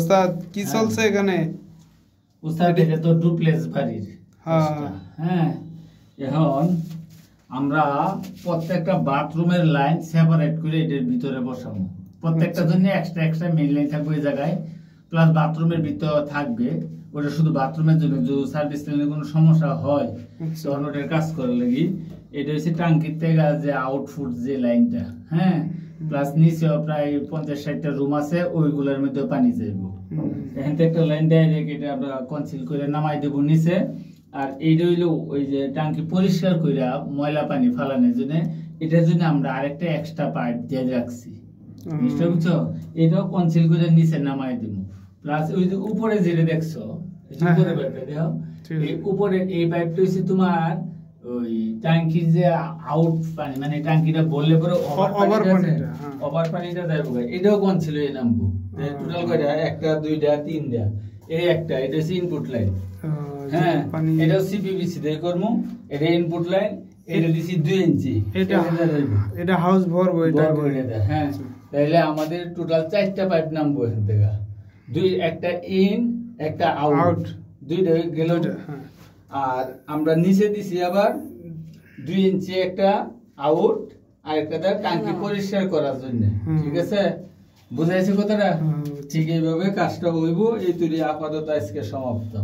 ওস্তাদ কি চলছে এখানে? ওস্তাদ এটা তো ডুপ্লেক্স বাড়ির। হ্যাঁ, এখন আমরা প্রত্যেকটা বাথরুমের লাইন সেপারেট করে এটার ভিতরে বসাবো। প্রত্যেকটা জন্য এক্সট্রা এক্সট্রা মেইন লাইন থাকবে ওই জায়গায়, প্লাস বাথরুমের ভিতর থাকবে। ওটা শুধু বাথরুমের জন্য, যদি সার্ভিস লাইনে কোনো সমস্যা হয় তখন ওটার কাজ করার লাগি। এটা হচ্ছে টাঙ্কির থেকে যে আউটফুট যে লাইনটা, হ্যাঁ, প্লাস নিচেও প্রায় 50-60টা রুম আছে, ওইগুলোর মধ্যে পানি যাইব। এখান থেকে একটা লাইন ডাইরেক্ট এটা আমরা কনসিল করে নামাই দেবো নিচে। আর এইটা হইলো ওই যে টাঙ্কি পরিষ্কার করে ময়লা পানি ফালানোর জন্য, এটার জন্য আমরা আরেকটা এক্সট্রা পাইপ দিয়ে রাখছি, বুঝতে বুঝছো? এটাও কনসিল করে নিচে নামাই দেবো। প্লাস ওই যে উপরে যেটা দেখছো, উপরে পাইপটা দেখো, এই উপরে এই পাইপটা হচ্ছে তোমার ওই ট্যাঙ্কির যে আউট পানি, মানে ট্যাঙ্কিটা বললে পরে ওভার পানিটা যাইব, এটাও কনসিল হয়ে নামবো। টোটাল কয়টা? 1 2 3 এই একটা, এটা হচ্ছে ইনপুট লাইন। হ্যাঁ, এটা সিপিভিসি দিয়ে করমু। এটা ইনপুট লাইন, এটা দিছি 2 ইঞ্চি। এটা হাউস ভরবো এটা। হ্যাঁ, তাইলে আমাদের টোটাল 4টা পাইপ নামবো এখান থেকে। একটা ইন, একটা আউট, দুইটা গেল। আর আমরা নিচে দিছি আবার 2 ইঞ্চি একটা আউট, আর একটা টাঙ্কি পরিষ্কার করার জন্য। ঠিক আছে, বুঝাইছে কথাটা? ঠিক এইভাবে কাজটা হইব। এই তৈরি আপাতত আজকে সমাপ্ত।